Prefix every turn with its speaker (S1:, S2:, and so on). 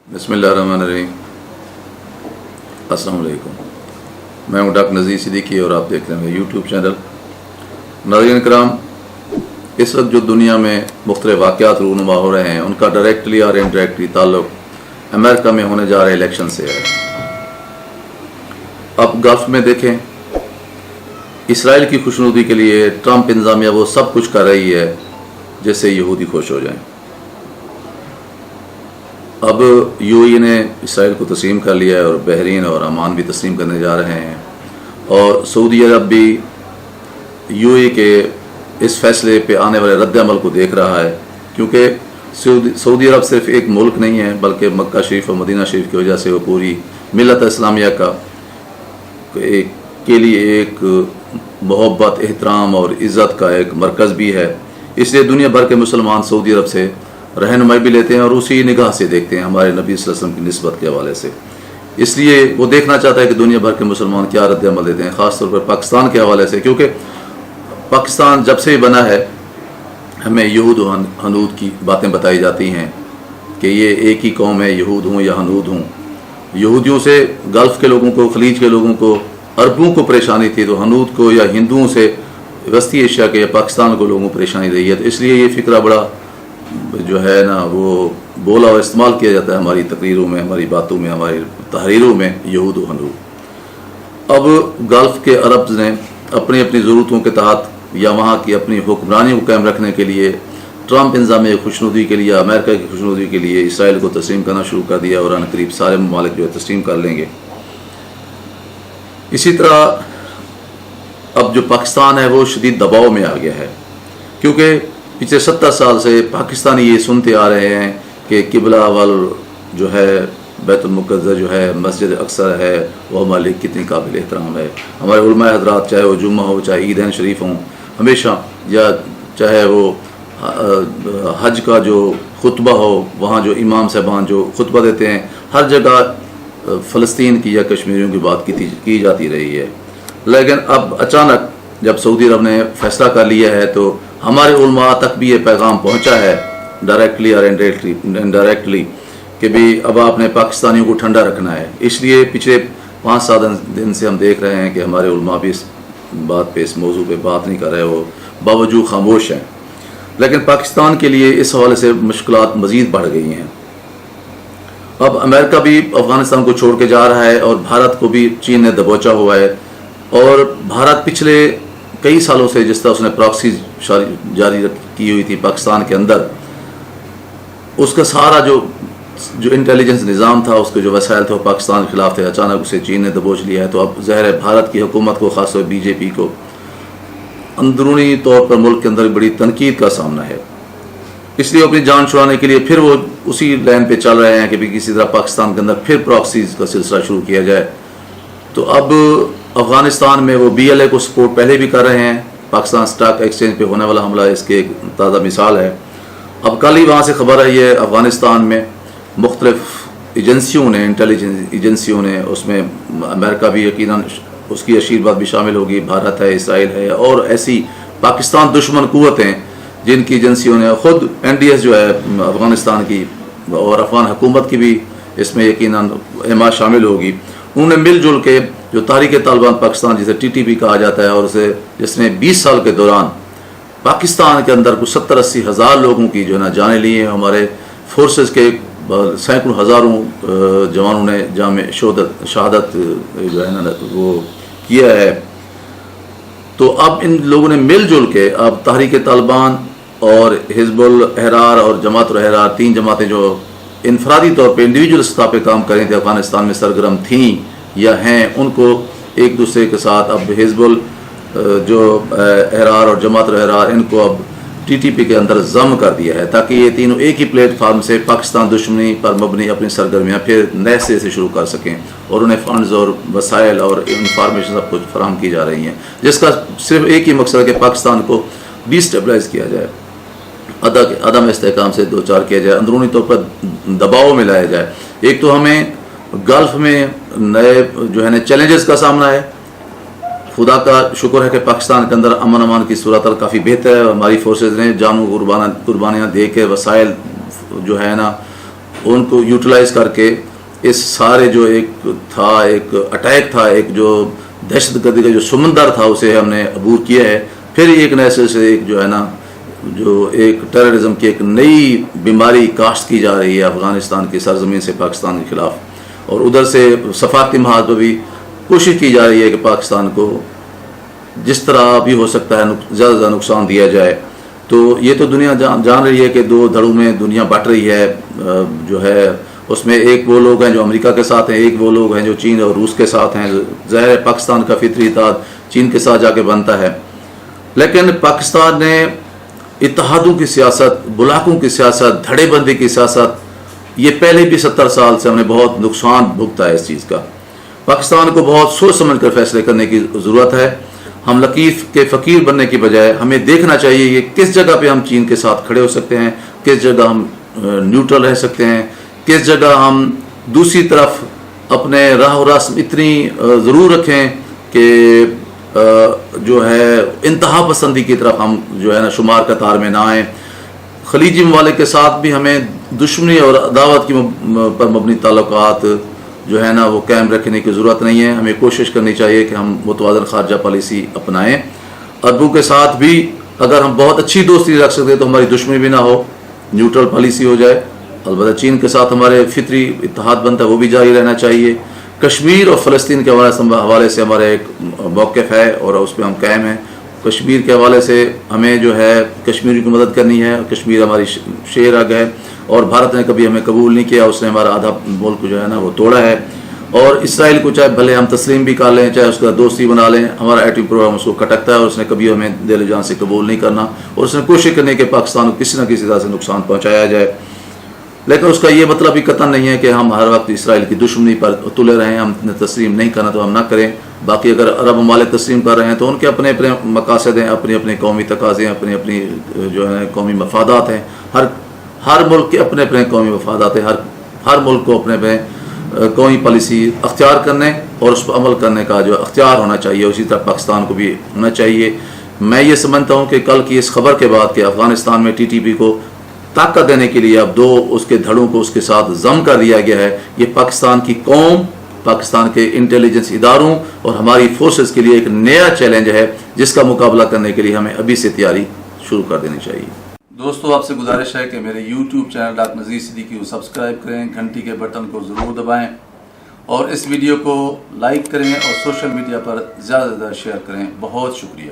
S1: बिस्मिल्लाहिर्रहमानिर्रहीम। अस्सलाम वालेकुम। मैं हूँ डॉक्टर नज़ीर सिद्दीकी और आप देख रहे हैं यूट्यूब चैनल। नाज़रीन कराम, इस वक्त जो दुनिया में मुख्तलिफ वाक़यात रूनुमा हो रहे हैं उनका डायरेक्टली और इनडायरेक्टली ताल्लुक़ अमेरिका में होने जा रहे इलेक्शन से है। अब गल्फ़ में देखें, इसराइल की खुशनुदी के लिए ट्रंप इंतज़ामिया वो सब कुछ कर रही है जिससे यहूदी खुश हो जाएं। अब यूएई ने इसराइल को तस्लीम कर लिया है और बहरीन और अमान भी तस्लीम करने जा रहे हैं, और सऊदी अरब भी यूएई के इस फैसले पे आने वाले रद्द-ए-अमल को देख रहा है, क्योंकि सऊदी अरब सिर्फ एक मुल्क नहीं है बल्कि मक्का शरीफ और मदीना शरीफ की वजह से वो पूरी मिल्लत इस्लामिया के लिए एक मोहब्बत, एहतराम और इज़्ज़त का एक मरकज़ भी है। इसलिए दुनिया भर के मुसलमान सऊदी अरब से रहनुमाई भी लेते हैं और उसी निगाह से देखते हैं हमारे नबी सल्लल्लाहु अलैहि वसल्लम की निस्बत के हवाले से। इसलिए वो देखना चाहता है कि दुनिया भर के मुसलमान क्या रद्द-ए-अमल देते हैं, ख़ास तौर पर पाकिस्तान के हवाले से, क्योंकि पाकिस्तान जब से बना है हमें यहूद और हनूद की बातें बताई जाती हैं कि ये एक ही कौम है, यहूद हूँ या हनूद हूँ। यहूदियों से गल्फ़ के लोगों को, खलीज के लोगों को, अरबों को परेशानी थी, तो हनूद को या हिंदुओं से वस्ती एशिया के या पाकिस्तान को लोगों को परेशानी रही है। तो इसलिए ये फ़िक्रा बड़ा जो है ना वो बोला और इस्तेमाल किया जाता है हमारी तकरीरों में, हमारी बातों में, हमारी तहरीरों में, यहूद व हनूद। अब गल्फ़ के अरब ने अपनी अपनी ज़रूरतों के तहत या वहाँ की अपनी हुक्मरानी को कायम रखने के लिए ट्रंप इंतज़ामिया खुशनुदी के लिए, अमेरिका की खुशनुदी के लिए इसराइल को तस्लीम करना शुरू कर दिया और करीब सारे ममालिक जो है तस्लीम कर लेंगे। इसी तरह अब जो पाकिस्तान है वो शदीद दबाव में आ गया है, क्योंकि पिछले 70 साल से पाकिस्तानी ये सुनते आ रहे हैं कि किबला वाल जो है बैतुल मुक़द्दस जो है, मस्जिद अक्सर है, वो हमारे लिए कितनी काबिल एहतराम है। हमारे उलमा हज़रात, चाहे वो जुम्मा हो, चाहे ईदैन शरीफ हों, हमेशा, या चाहे वो हज का जो खुतबा हो, वहाँ जो इमाम साहबान जो खुतबा देते हैं, हर जगह फ़लस्तीन की या कश्मीरियों की बात की जाती रही है। लेकिन अब अचानक जब सऊदी अरब ने फ़ैसला कर लिया है तो हमारे उलमा तक भी ये पैगाम पहुंचा है डायरेक्टली और इनडायरेक्टली कि भी अब आपने पाकिस्तानियों को ठंडा रखना है। इसलिए पिछले 5-7 दिन से हम देख रहे हैं कि हमारे उलमा भी इस बात पे, इस मौजू पे बात नहीं कर रहे, वो बावजूद खामोश हैं। लेकिन पाकिस्तान के लिए इस हवाले से मुश्किलात मज़ीद बढ़ गई हैं। अब अमेरिका भी अफ़गानिस्तान को छोड़ के जा रहा है और भारत को भी चीन ने दबोचा हुआ है, और भारत पिछले कई सालों से जिस तरह उसने प्रॉक्सी जारी की हुई थी पाकिस्तान के अंदर, उसका सारा जो इंटेलिजेंस निज़ाम था, उसके जो वसाइल थे वो पाकिस्तान के खिलाफ थे। अचानक उसे चीन ने दबोच लिया है, तो अब ज़ाहिर है भारत की हुकूमत को, ख़ासतौर बीजेपी को अंदरूनी तौर पर मुल्क के अंदर बड़ी तनकीद का सामना है। इसलिए अपनी जान छुड़ाने के लिए फिर वो उसी लाइन पर चल रहे हैं कि भी किसी तरह पाकिस्तान के अंदर फिर प्रॉक्सीज़ का सिलसिला शुरू किया जाए। तो अब अफ़गानिस्तान में वो BLA को सपोर्ट पहले भी कर रहे हैं। पाकिस्तान स्टॉक एक्सचेंज पे होने वाला हमला इसके एक ताज़ा मिसाल है। अब कल ही वहाँ से खबर आई है, अफ़गानिस्तान में मुख्तलिफ एजेंसियों ने, इंटेलिजेंस एजेंसियों ने, उसमें अमेरिका भी यकीनन उसकी आशीर्वाद भी शामिल होगी, भारत है, इसराइल है, और ऐसी पाकिस्तान दुश्मन क़ुव्वतें जिनकी एजेंसियों ने, ख़ुद NDS जो है अफ़गानिस्तान की और अफ़गान हुकूमत की भी इसमें यकीनन हिमायत शामिल होगी, उन्होंने मिलजुल के जो तहरीक तालिबान पाकिस्तान, जिसे TTP कहा जाता है, और उसे जिसने 20 साल के दौरान पाकिस्तान के अंदर कुछ 70-80 हज़ार लोगों की जो है ना जाने लिए, हमारे फोर्सेस के सैकड़ों हज़ारों जवानों ने जाम शहादत जो है ना वो किया है। तो अब इन लोगों ने मिलजुल के अब तहरीक तालिबान और हिज़्बुल अहरार और जमात उल अहरार, 3 जमातें जो इनफरादी तौर पे, इंडिविजुअल सतह पे काम कर रही थी, अफ़गानिस्तान में सरगर्म थीं या हैं, उनको एक दूसरे के साथ अब हिज़्बुल जो अहरार और जमात अहरार, इनको अब TTP के अंदर ज़म कर दिया है, ताकि ये तीनों एक ही प्लेटफार्म से पाकिस्तान दुश्मनी पर मबनी अपनी सरगर्मियाँ फिर नए सिरे से शुरू कर सकें, और उन्हें फ़ंड्स और वसाइल और इंफॉर्मेशन सब कुछ फराहम की जा रही हैं, जिसका सिर्फ एक ही मकसद है कि पाकिस्तान को डिस्टेबलाइज़ किया जाए, अदम इस्तेहकाम से दो चार किया जाए, अंदरूनी तौर पर दबाव में लाया जाए। एक तो हमें गल्फ़ में नए जो है ना चैलेंजेस का सामना है। खुदा का शुक्र है कि पाकिस्तान के अंदर अमन अमान की सूरत काफ़ी बेहतर है। हमारी फोर्सेज ने जानू कुर्बानियाँ दे के वसाइल जो है ना ان کو یوٹیلائز کر کے اس سارے جو ایک اٹیک تھا، ایک جو دہشت گردی کا جو سمندر تھا، اسے ہم نے عبور کیا ہے. پھر ایک نئے سے ایک جو ہے نا جو ایک ٹیررزم کی ایک نئی بیماری کاشت کی جا رہی ہے افغانستان کی سرزمین سے پاکستان کے خلاف، اور ادھر سے سفارتی محاذ پہ بھی کوشش کی جا رہی ہے کہ پاکستان کو جس طرح بھی ہو سکتا ہے زیادہ سے زیادہ نقصان دیا جائے. تو یہ تو دنیا جان رہی ہے کہ دو دھڑوں میں دنیا بٹ رہی ہے. جو ہے اس میں ایک وہ لوگ ہیں جو امریکہ کے ساتھ ہیں، ایک وہ لوگ ہیں جو چین اور روس کے ساتھ ہیں. ظاہر ہے پاکستان کا فطری اتحاد چین کے ساتھ جا کے بنتا ہے، لیکن پاکستان نے اتحادوں کی سیاست، بلاکوں کی سیاست، دھڑے بندی کی سیاست، یہ پہلے بھی 70 سال سے ہم نے بہت نقصان بھگتا ہے اس چیز کا. پاکستان کو بہت سوچ سمجھ کر فیصلے کرنے کی ضرورت ہے. ہم لطیف کے فقیر بننے کی بجائے ہمیں دیکھنا چاہیے کہ کس جگہ پہ ہم چین کے ساتھ کھڑے ہو سکتے ہیں، کس جگہ ہم نیوٹرل رہ سکتے ہیں، کس جگہ ہم دوسری طرف اپنے راہ و رسم اتنی ضرور رکھیں کہ جو ہے انتہا پسندی کی طرف ہم جو ہے نا شمار قطار میں نہ آئیں. خلیجی ممالک کے ساتھ بھی ہمیں دشمنی اور عداوت کی پر مبنی تعلقات جو ہے نا وہ قائم رکھنے کی ضرورت نہیں ہے. ہمیں کوشش کرنی چاہیے کہ ہم متوازن خارجہ پالیسی اپنائیں. عربوں کے ساتھ بھی اگر ہم بہت اچھی دوستی رکھ سکتے تو ہماری دشمنی بھی نہ ہو، نیوٹرل پالیسی ہو جائے. البتہ چین کے ساتھ ہمارے فطری اتحاد بنتا ہے، وہ بھی جاری رہنا چاہیے. کشمیر اور فلسطین کے حوالے سے ہمارا ایک موقف ہے اور اس پہ ہم قائم ہیں. کشمیر کے حوالے سے ہمیں جو ہے کشمیری کی مدد کرنی ہے. کشمیر ہماری شیر رگ ہے اور بھارت نے کبھی ہمیں قبول نہیں کیا، اس نے ہمارا آدھا ملک جو ہے نا وہ توڑا ہے. اور اسرائیل کو چاہے بھلے ہم تسلیم بھی کر لیں، چاہے اس کا دوستی بنا لیں، ہمارا ایٹمی پروگرام اس کو کٹکتا ہے اور اس نے کبھی ہمیں دل و جان سے قبول نہیں کرنا، اور اس نے کوشش کرنے کہ پاکستان کو کسی نہ کسی طرح سے نقصان پہنچایا جائے. لیکن اس کا یہ مطلب بھی قطعا نہیں ہے کہ ہم ہر وقت اسرائیل کی دشمنی پر تلے رہیں. ہم نے تسلیم نہیں کرنا تو ہم نہ کریں. باقی اگر عرب ممالک تسلیم کر رہے ہیں تو ان کے اپنے اپنے مقاصد ہیں، اپنے اپنے قومی تقاضے ہیں، اپنی اپنی جو ہے قومی مفادات ہیں. ہر ملک کے اپنے اپنے قومی مفادات ہیں. ہر ملک کو اپنے اپنے قومی پالیسی اختیار کرنے اور اس پر عمل کرنے کا جو اختیار ہونا چاہیے، اسی طرح پاکستان کو بھی ہونا چاہیے. میں یہ سمجھتا ہوں کہ کل کی اس خبر کے بعد کہ افغانستان میں TTP کو طاقت دینے کے لیے اب 2 اس کے دھڑوں کو اس کے ساتھ ضم کر دیا گیا ہے. یہ پاکستان کی قوم، پاکستان کے انٹیلیجنس اداروں اور ہماری فورسز کے لیے ایک نیا چیلنج ہے جس کا مقابلہ کرنے کے لیے ہمیں ابھی سے تیاری شروع کر دینی چاہیے. دوستو، آپ سے گزارش ہے کہ میرے YouTube channel doctor Nazir Siddiqui کو سبسکرائب کریں، گھنٹی کے بٹن کو ضرور دبائیں اور اس ویڈیو کو لائک کریں اور سوشل میڈیا پر زیادہ سے زیادہ شیئر کریں. بہت شکریہ.